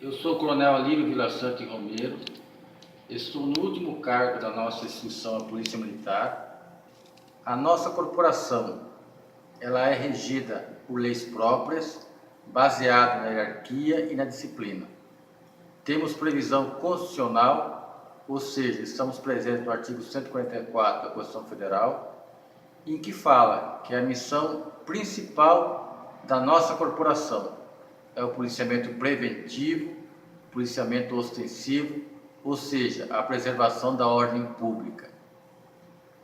Eu sou o Coronel Alírio Vilaçante Romero, estou no último cargo da nossa instituição, a Polícia Militar. A nossa corporação, ela é regida por leis próprias, baseada na hierarquia e na disciplina. Temos previsão constitucional, ou seja, estamos presentes no artigo 144 da Constituição Federal, em que fala que a missão principal da nossa corporação é o policiamento preventivo, policiamento ostensivo, ou seja, a preservação da ordem pública.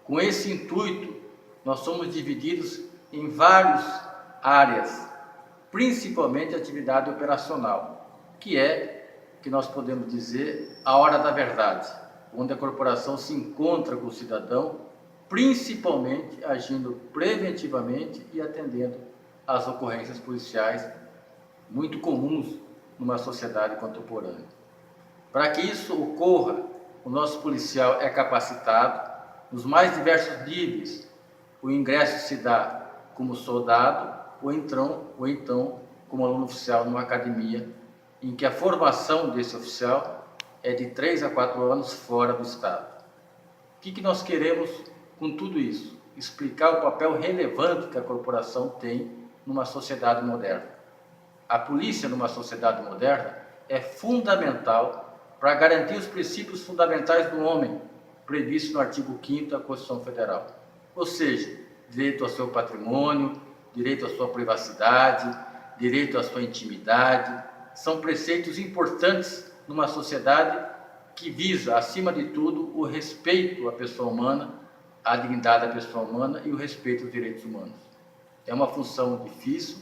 Com esse intuito, nós somos divididos em várias áreas, principalmente a atividade operacional, que nós podemos dizer, a hora da verdade, onde a corporação se encontra com o cidadão, principalmente agindo preventivamente e atendendo às ocorrências policiais muito comuns numa sociedade contemporânea. Para que isso ocorra, o nosso policial é capacitado nos mais diversos níveis. O ingresso se dá como soldado ou então como aluno oficial numa academia, em que a formação desse oficial é de 3 a 4 anos fora do Estado. O que nós queremos com tudo isso? Explicar o papel relevante que a corporação tem numa sociedade moderna. A polícia numa sociedade moderna é fundamental para garantir os princípios fundamentais do homem, previstos no artigo 5º da Constituição Federal. Ou seja, direito ao seu patrimônio, direito à sua privacidade, direito à sua intimidade. São preceitos importantes numa sociedade que visa, acima de tudo, o respeito à pessoa humana, à dignidade da pessoa humana e o respeito aos direitos humanos. É uma função difícil,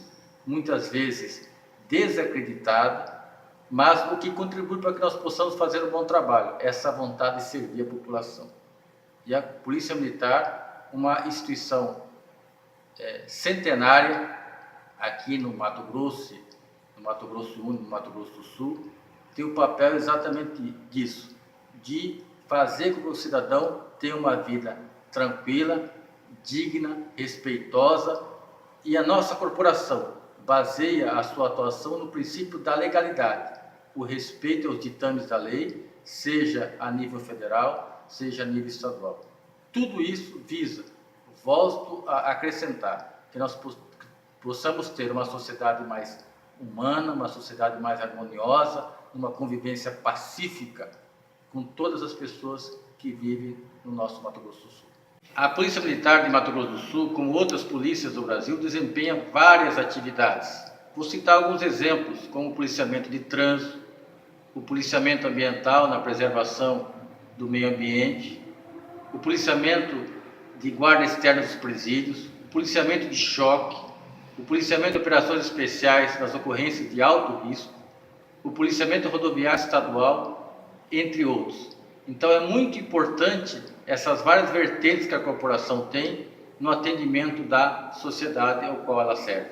muitas vezes desacreditada, mas o que contribui para que nós possamos fazer um bom trabalho, essa vontade de servir a população. E a Polícia Militar, uma instituição centenária aqui no Mato Grosso, no Mato Grosso I, no Mato Grosso do Sul, tem o papel exatamente disso, de fazer com que o cidadão tenha uma vida tranquila, digna, respeitosa, e a nossa corporação baseia a sua atuação no princípio da legalidade, o respeito aos ditames da lei, seja a nível federal, seja a nível estadual. Tudo isso visa, volto a acrescentar, que nós possamos ter uma sociedade mais humana, uma sociedade mais harmoniosa, uma convivência pacífica com todas as pessoas que vivem no nosso Mato Grosso do Sul. A Polícia Militar de Mato Grosso do Sul, como outras polícias do Brasil, desempenha várias atividades. Vou citar alguns exemplos, como o policiamento de trânsito, o policiamento ambiental na preservação do meio ambiente, o policiamento de guarda externa dos presídios, o policiamento de choque, o policiamento de operações especiais nas ocorrências de alto risco, o policiamento rodoviário estadual, entre outros. Então é muito importante essas várias vertentes que a corporação tem no atendimento da sociedade ao qual ela serve.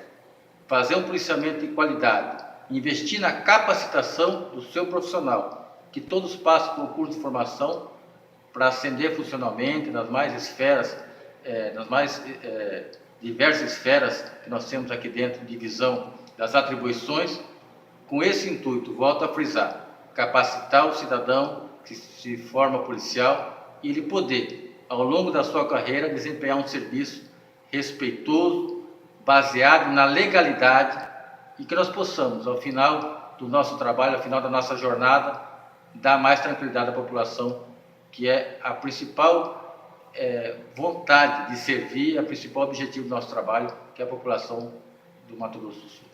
Fazer um policiamento de qualidade, investir na capacitação do seu profissional, que todos passem por um curso de formação para ascender funcionalmente nas mais esferas, diversas esferas que nós temos aqui dentro de visão das atribuições. Com esse intuito, volto a frisar, capacitar o cidadão que se forma policial e ele poder, ao longo da sua carreira, desempenhar um serviço respeitoso, baseado na legalidade, e que nós possamos, ao final do nosso trabalho, ao final da nossa jornada, dar mais tranquilidade à população, que é a principal vontade de servir, a principal objetivo do nosso trabalho, que é a população do Mato Grosso do Sul.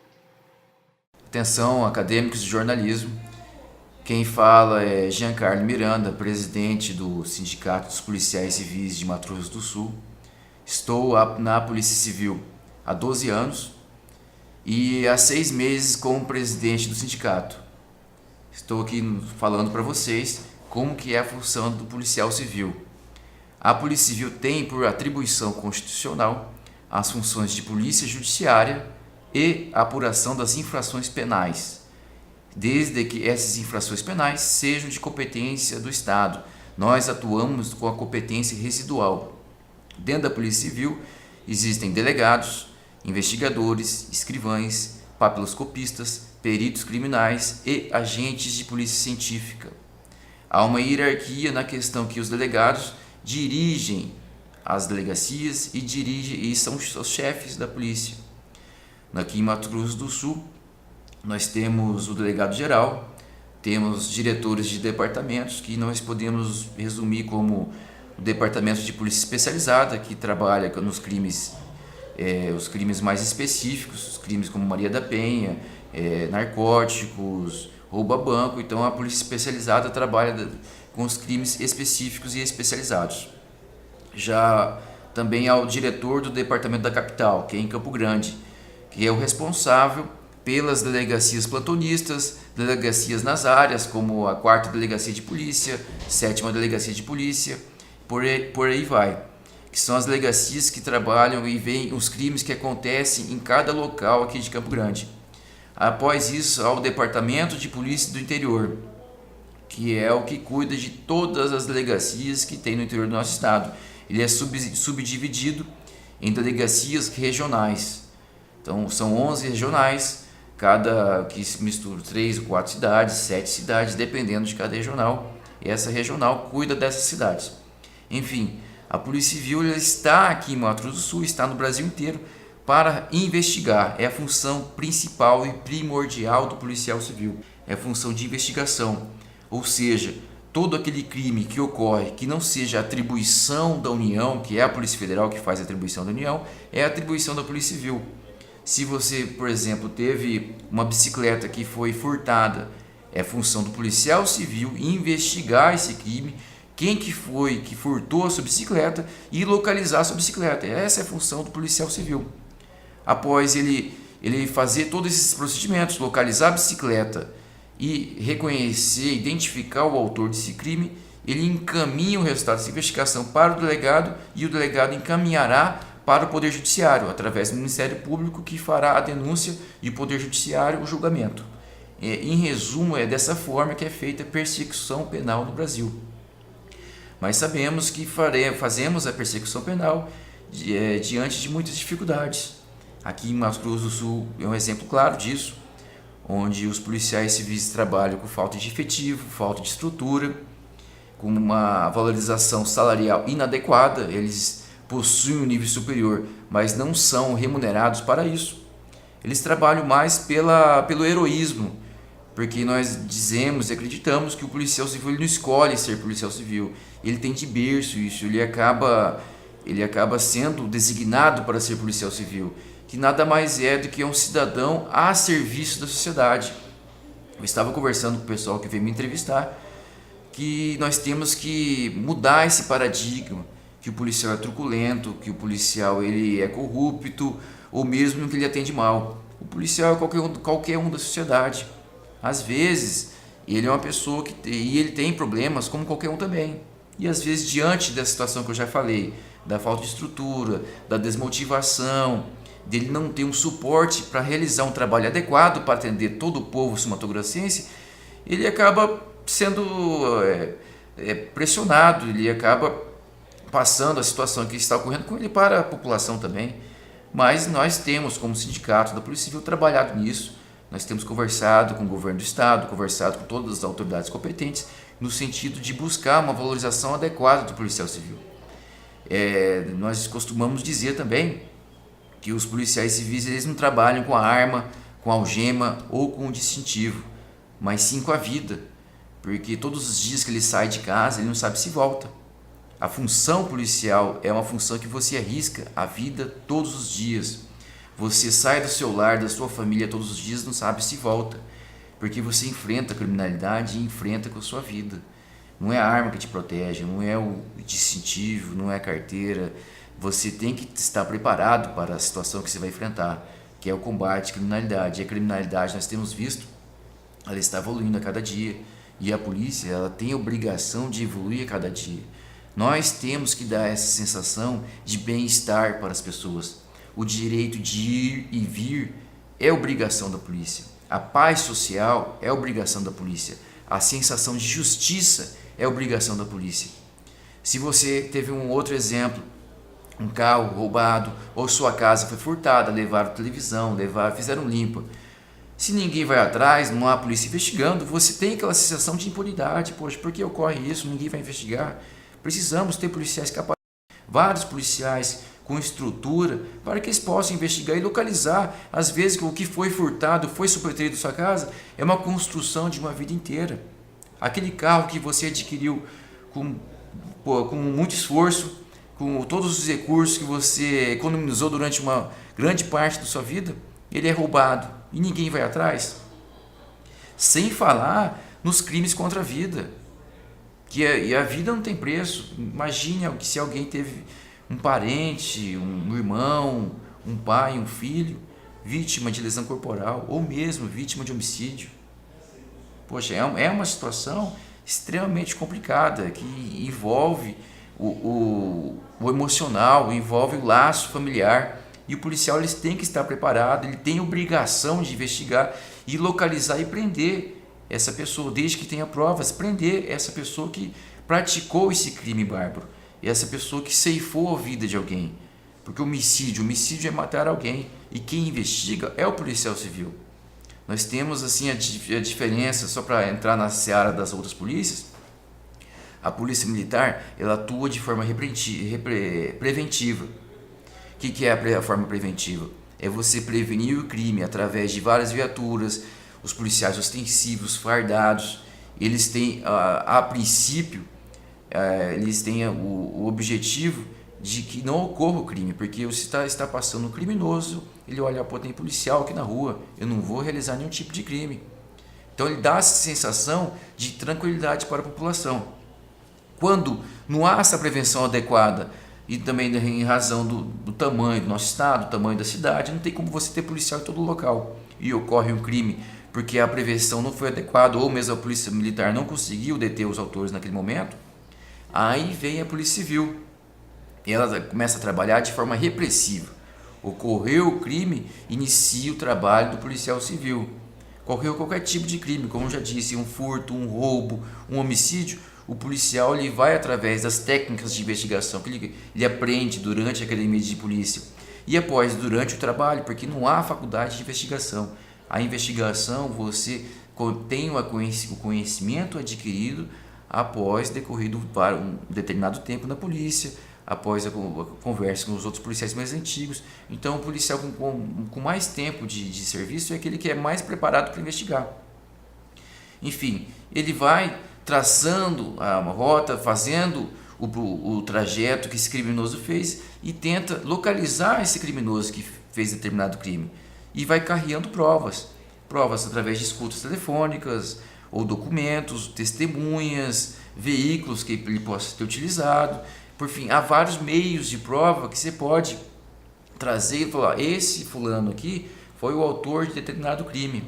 Atenção, acadêmicos de jornalismo. Quem fala é Giancarlo Miranda, presidente do Sindicato dos Policiais Civis de Mato Grosso do Sul. Estou na Polícia Civil há 12 anos e há 6 meses como presidente do sindicato. Estou aqui falando para vocês como que é a função do policial civil. A Polícia Civil tem por atribuição constitucional as funções de polícia judiciária e a apuração das infrações penais, desde que essas infrações penais sejam de competência do Estado. Nós atuamos com a competência residual. Dentro da Polícia Civil existem delegados, investigadores, escrivães, papiloscopistas, peritos criminais e agentes de polícia científica. Há uma hierarquia na questão que os delegados dirigem as delegacias e são os chefes da polícia. Aqui em Mato Grosso do Sul, nós temos o delegado geral, temos diretores de departamentos, que nós podemos resumir como o departamento de polícia especializada, que trabalha nos crimes, os crimes mais específicos, os crimes como Maria da Penha, narcóticos, roubo a banco. Então a polícia especializada trabalha com os crimes específicos e especializados. Já também há o diretor do departamento da capital, que é em Campo Grande, que é o responsável pelas delegacias plantonistas, delegacias nas áreas, como a 4ª Delegacia de Polícia, 7ª Delegacia de Polícia, por aí vai. Que são as delegacias que trabalham e veem os crimes que acontecem em cada local aqui de Campo Grande. Após isso, há o Departamento de Polícia do Interior, que é o que cuida de todas as delegacias que tem no interior do nosso estado. Ele é subdividido em delegacias regionais. Então, são 11 regionais, cada que se mistura 3 ou 4 cidades, 7 cidades, dependendo de cada regional. E essa regional cuida dessas cidades. Enfim, a Polícia Civil está aqui em Mato Grosso do Sul, está no Brasil inteiro, para investigar. É a função principal e primordial do policial civil. É a função de investigação. Ou seja, todo aquele crime que ocorre que não seja atribuição da União, que é a Polícia Federal que faz a atribuição da União, é a atribuição da Polícia Civil. Se você, por exemplo, teve uma bicicleta que foi furtada, é função do policial civil investigar esse crime, quem que foi que furtou a sua bicicleta e localizar a sua bicicleta. Essa é a função do policial civil. Após ele fazer todos esses procedimentos, localizar a bicicleta e reconhecer, identificar o autor desse crime, ele encaminha o resultado dessa investigação para o delegado e o delegado encaminhará para o Poder Judiciário, através do Ministério Público, que fará a denúncia e o Poder Judiciário o julgamento. Em resumo, é dessa forma que é feita a persecução penal no Brasil. Mas sabemos que fazemos a persecução penal diante de muitas dificuldades. Aqui em Mato Grosso do Sul é um exemplo claro disso, onde os policiais civis trabalham com falta de efetivo, falta de estrutura, com uma valorização salarial inadequada. Eles possuem um nível superior, mas não são remunerados para isso. Eles trabalham mais pelo heroísmo, porque nós dizemos e acreditamos que o policial civil ele não escolhe ser policial civil, ele tem de berço isso, ele acaba sendo designado para ser policial civil, que nada mais é do que um cidadão a serviço da sociedade. Eu estava conversando com o pessoal que veio me entrevistar, que nós temos que mudar esse paradigma, que o policial é truculento, que o policial ele é corrupto, ou mesmo que ele atende mal. O policial é qualquer um da sociedade. Às vezes, ele é uma pessoa e ele tem problemas como qualquer um também. E às vezes, diante da situação que eu já falei, da falta de estrutura, da desmotivação, dele não ter um suporte para realizar um trabalho adequado para atender todo o povo sul-mato-grossense, ele acaba sendo pressionado, ele acaba passando a situação que está ocorrendo com ele para a população também. Mas nós temos, como sindicato da Polícia Civil, trabalhado nisso. Nós temos conversado com o governo do estado, conversado com todas as autoridades competentes, no sentido de buscar uma valorização adequada do policial civil. Nós costumamos dizer também que os policiais civis eles não trabalham com a arma, com a algema ou com o distintivo, mas sim com a vida, porque todos os dias que ele sai de casa, ele não sabe se volta. A função policial é uma função que você arrisca a vida todos os dias. Você sai do seu lar, da sua família todos os dias, não sabe se volta, porque você enfrenta a criminalidade e enfrenta com a sua vida. Não é a arma que te protege, não é o distintivo, não é a carteira. Você tem que estar preparado para a situação que você vai enfrentar, que é o combate à criminalidade. E a criminalidade, nós temos visto, ela está evoluindo a cada dia, e a polícia ela tem a obrigação de evoluir a cada dia. Nós temos que dar essa sensação de bem-estar para as pessoas. O direito de ir e vir é obrigação da polícia. A paz social é obrigação da polícia. A sensação de justiça é obrigação da polícia. Se você teve um outro exemplo, um carro roubado, ou sua casa foi furtada, levaram televisão, fizeram limpa, Se ninguém vai atrás, não há polícia investigando, você tem aquela sensação de impunidade. Poxa, por que ocorre isso? Ninguém vai investigar. Precisamos ter policiais capazes, vários policiais com estrutura, para que eles possam investigar e localizar. Às vezes o que foi furtado, foi subtraído da sua casa, é uma construção de uma vida inteira. Aquele carro que você adquiriu com muito esforço, com todos os recursos que você economizou durante uma grande parte da sua vida, ele é roubado e ninguém vai atrás. Sem falar nos crimes contra a vida, e a vida não tem preço. Imagine se alguém teve um parente, um irmão, um pai, um filho, vítima de lesão corporal ou mesmo vítima de homicídio. Poxa, é uma situação extremamente complicada que envolve o emocional, envolve o laço familiar. E o policial ele tem que estar preparado, ele tem obrigação de investigar e localizar e prender essa pessoa, desde que tenha provas, prender essa pessoa que praticou esse crime bárbaro, essa pessoa que ceifou a vida de alguém. Porque homicídio é matar alguém, e quem investiga é o policial civil. Nós temos assim a diferença, só para entrar na seara das outras polícias. A polícia militar ela atua de forma preventiva. O que é a forma preventiva? É você prevenir o crime através de várias viaturas, os policiais ostensivos, fardados. Eles têm, a princípio, eles têm o objetivo de que não ocorra o crime, porque você está passando um criminoso, ele olha, pô, tem policial aqui na rua, eu não vou realizar nenhum tipo de crime. Então ele dá essa sensação de tranquilidade para a população. Quando não há essa prevenção adequada, e também em razão do tamanho do nosso estado, do tamanho da cidade, não tem como você ter policial em todo local. E ocorre um crime porque a prevenção não foi adequada, ou mesmo a polícia militar não conseguiu deter os autores naquele momento, aí vem a polícia civil. E ela começa a trabalhar de forma repressiva. Ocorreu o crime, inicia o trabalho do policial civil. Ocorreu qualquer tipo de crime, como eu já disse, um furto, um roubo, um homicídio, o policial ele vai através das técnicas de investigação que ele aprende durante a academia de polícia e após durante o trabalho, porque não há faculdade de investigação. A investigação você tem o conhecimento adquirido após decorrido para um determinado tempo na polícia, após a conversa com os outros policiais mais antigos. Então o policial com mais tempo de serviço é aquele que é mais preparado para investigar. Enfim, ele vai traçando a rota, fazendo o trajeto que esse criminoso fez e tenta localizar esse criminoso que fez determinado crime e vai carreando provas através de escutas telefônicas ou documentos, testemunhas, veículos que ele possa ter utilizado. Por fim, há vários meios de prova que você pode trazer e falar, esse fulano aqui foi o autor de determinado crime.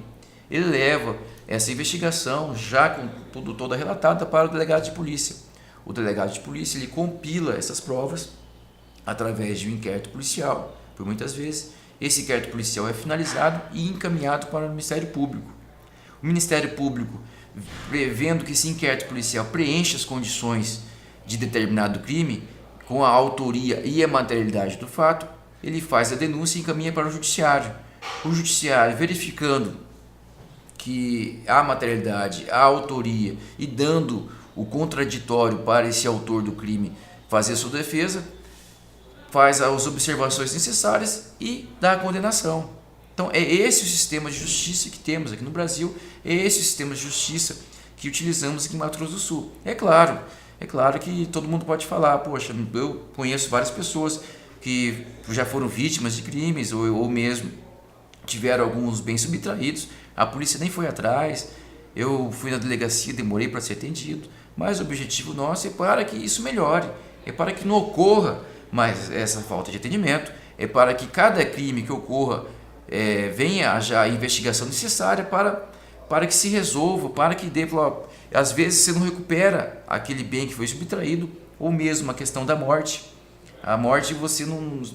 Ele leva essa investigação já com tudo toda relatada para o delegado de polícia. O delegado de polícia ele compila essas provas através de um inquérito policial. Por muitas vezes, esse inquérito policial é finalizado e encaminhado para o Ministério Público. O Ministério Público, vendo que esse inquérito policial preenche as condições de determinado crime, com a autoria e a materialidade do fato, ele faz a denúncia e encaminha para o Judiciário. O Judiciário, verificando que há materialidade, há autoria e dando o contraditório para esse autor do crime fazer sua defesa, faz as observações necessárias e dá a condenação. Então é esse o sistema de justiça que temos aqui no Brasil, é esse o sistema de justiça que utilizamos aqui em Mato Grosso do Sul. É claro que todo mundo pode falar, poxa, eu conheço várias pessoas que já foram vítimas de crimes ou mesmo tiveram alguns bens subtraídos, a polícia nem foi atrás, eu fui na delegacia, demorei para ser atendido, mas o objetivo nosso é para que isso melhore, é para que não ocorra mais essa falta de atendimento, é para que cada crime que ocorra venha já a investigação necessária para que se resolva, para que dê, às vezes você não recupera aquele bem que foi subtraído, ou mesmo a questão da morte. A morte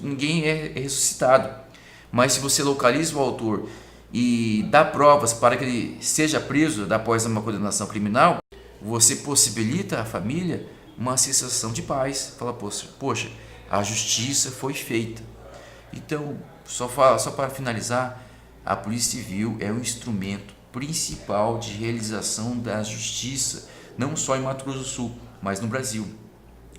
ninguém é ressuscitado, mas se você localiza o autor e dá provas para que ele seja preso após uma condenação criminal, você possibilita à família uma sensação de paz. Fala, poxa, a justiça foi feita. Então, só para finalizar, A Polícia Civil é o instrumento principal de realização da justiça, não só em Mato Grosso do Sul, mas no Brasil.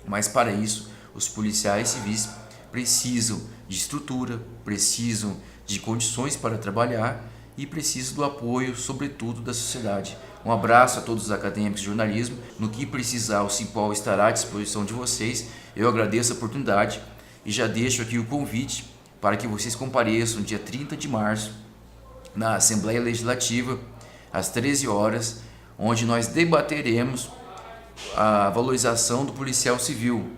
Mas para isso, os policiais civis precisam de estrutura, precisam de condições para trabalhar e precisam do apoio, sobretudo, da sociedade. Um abraço a todos os acadêmicos de jornalismo. No que precisar, o Simpol estará à disposição de vocês. Eu agradeço a oportunidade e já deixo aqui o convite para que vocês compareçam no dia 30 de março na Assembleia Legislativa, às 13 horas, onde nós debateremos a valorização do policial civil.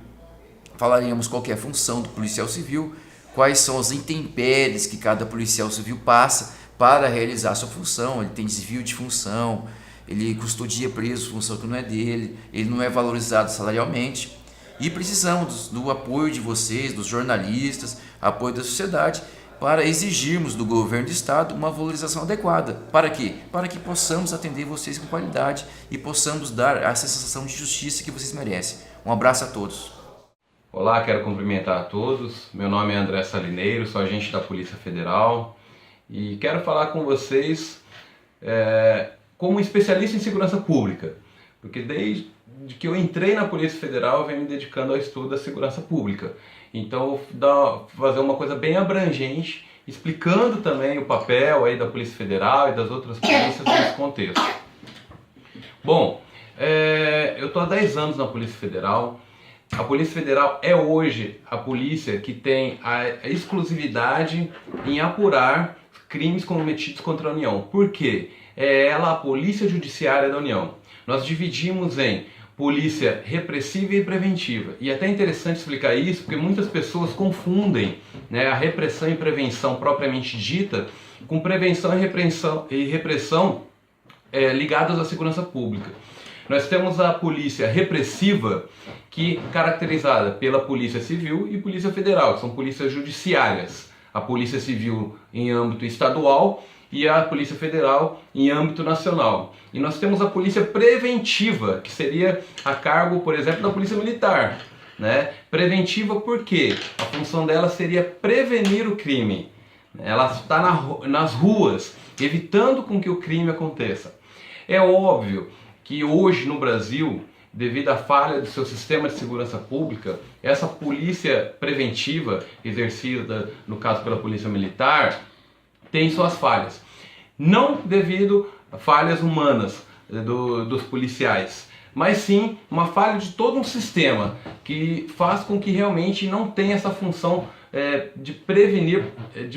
Falaremos qual é a função do policial civil, quais são as intempéries que cada policial civil passa para realizar sua função. Ele tem desvio de função, ele custodia preso, função que não é dele, ele não é valorizado salarialmente. E precisamos do apoio de vocês, dos jornalistas, apoio da sociedade, para exigirmos do governo do estado uma valorização adequada. Para quê? Para que possamos atender vocês com qualidade e possamos dar essa sensação de justiça que vocês merecem. Um abraço a todos. Olá, quero cumprimentar a todos. Meu nome é André Salineiro, sou agente da Polícia Federal e quero falar com vocês como especialista em segurança pública, porque desde que eu entrei na Polícia Federal eu venho me dedicando ao estudo da segurança pública. Então, vou fazer uma coisa bem abrangente, explicando também o papel aí da Polícia Federal e das outras polícias nesse contexto. Bom, eu estou há 10 anos na Polícia Federal. A Polícia Federal é hoje a polícia que tem a exclusividade em apurar crimes cometidos contra a União. Por quê? É ela a Polícia Judiciária da União. Nós dividimos em polícia repressiva e preventiva. E é até interessante explicar isso, porque muitas pessoas confundem, né, a repressão e prevenção propriamente dita com prevenção e repressão ligadas à segurança pública. Nós temos a polícia repressiva, que é caracterizada pela Polícia Civil e Polícia Federal, que são polícias judiciárias. A Polícia Civil em âmbito estadual e a Polícia Federal em âmbito nacional. E nós temos a Polícia Preventiva, que seria a cargo, por exemplo, da Polícia Militar, né? Preventiva porque a função dela seria prevenir o crime. Ela está nas ruas, evitando com que o crime aconteça. É óbvio que hoje no Brasil, devido à falha do seu sistema de segurança pública, essa polícia preventiva, exercida no caso pela Polícia Militar, tem suas falhas. Não devido a falhas humanas dos policiais, mas sim uma falha de todo um sistema que faz com que realmente não tenha essa função de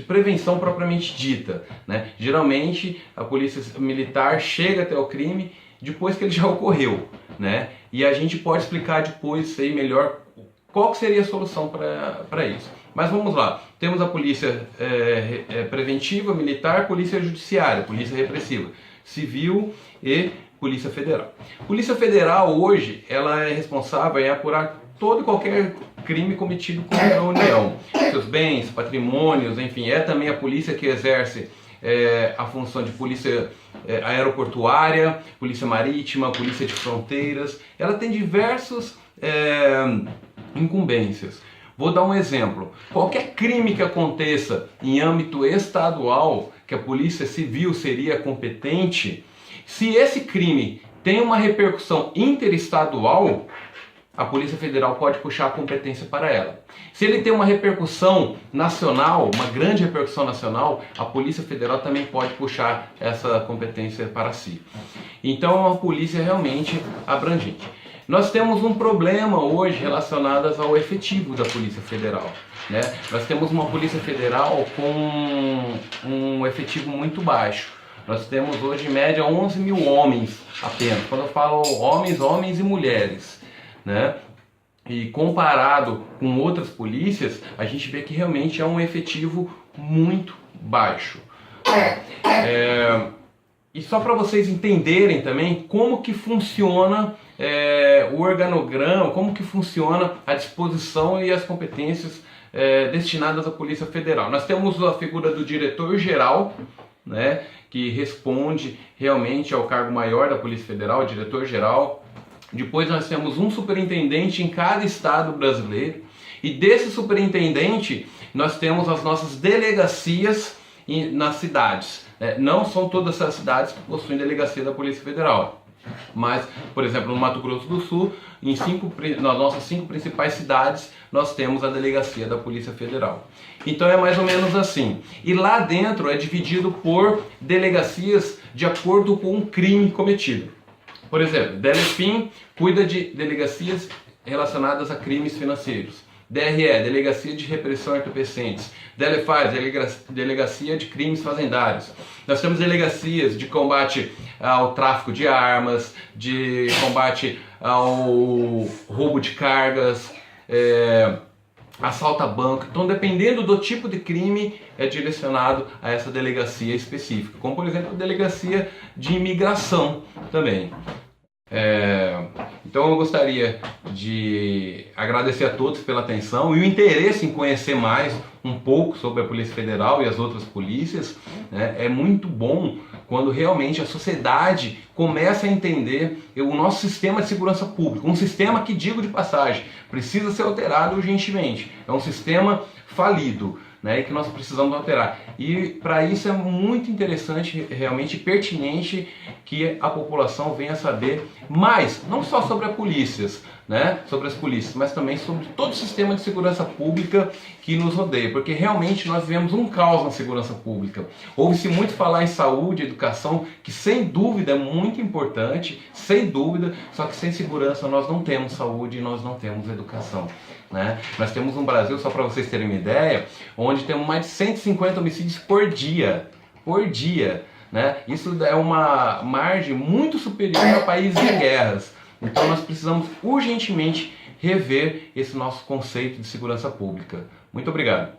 prevenção propriamente dita, né? Geralmente a Polícia Militar chega até o crime depois que ele já ocorreu, né? E a gente pode explicar depois aí melhor qual que seria a solução para isso. Mas vamos lá, temos a polícia preventiva, militar, polícia judiciária, polícia repressiva, civil e polícia federal. Polícia federal hoje, ela é responsável em apurar todo e qualquer crime cometido contra a União, seus bens, patrimônios, enfim, é também a polícia que exerce a função de polícia aeroportuária, polícia marítima, polícia de fronteiras. Ela tem diversas incumbências. Vou dar um exemplo. Qualquer crime que aconteça em âmbito estadual, que a Polícia Civil seria competente, se esse crime tem uma repercussão interestadual, a Polícia Federal pode puxar a competência para ela. Se ele tem uma repercussão nacional, uma grande repercussão nacional, a Polícia Federal também pode puxar essa competência para si. Então é uma polícia realmente abrangente. Nós temos um problema hoje relacionado ao efetivo da Polícia Federal, né? Nós temos uma Polícia Federal com um efetivo muito baixo. Nós temos hoje em média 11 mil homens apenas. Quando eu falo homens, homens e mulheres, né? E comparado com outras polícias, a gente vê que realmente é um efetivo muito baixo. E só para vocês entenderem também como que funciona o organograma, como que funciona a disposição e as competências destinadas à Polícia Federal. Nós temos a figura do diretor-geral, né, que responde realmente ao cargo maior da Polícia Federal, diretor-geral. Depois nós temos um superintendente em cada estado brasileiro. E desse superintendente nós temos as nossas delegacias nas cidades. Não são todas as cidades que possuem delegacia da Polícia Federal. Mas, por exemplo, no Mato Grosso do Sul, nas nossas 5 principais cidades, nós temos a delegacia da Polícia Federal. Então é mais ou menos assim. E lá dentro é dividido por delegacias de acordo com o crime cometido. Por exemplo, Delefim cuida de delegacias relacionadas a crimes financeiros. DRE, Delegacia de Repressão a Entorpecentes. Delefaz, Delegacia de Crimes Fazendários. Nós temos delegacias de combate ao tráfico de armas, de combate ao roubo de cargas, assalto a banco. Então, dependendo do tipo de crime, é direcionado a essa delegacia específica. Como, por exemplo, a Delegacia de Imigração também. Então eu gostaria de agradecer a todos pela atenção e o interesse em conhecer mais um pouco sobre a Polícia Federal e as outras polícias. É muito bom quando realmente a sociedade começa a entender o nosso sistema de segurança pública, um sistema que, digo de passagem, precisa ser alterado urgentemente. É um sistema falido, e que nós precisamos alterar. E para isso é muito interessante, realmente pertinente, que a população venha saber mais, não só sobre as polícias, mas também sobre todo o sistema de segurança pública que nos rodeia, porque realmente nós vivemos um caos na segurança pública. Ouve-se muito falar em saúde, educação, que sem dúvida é muito importante, sem dúvida, só que sem segurança nós não temos saúde e nós não temos educação. Nós temos um Brasil, só para vocês terem uma ideia, onde temos mais de 150 homicídios por dia. Isso é uma margem muito superior a países em guerras. Então nós precisamos urgentemente rever esse nosso conceito de segurança pública. Muito obrigado.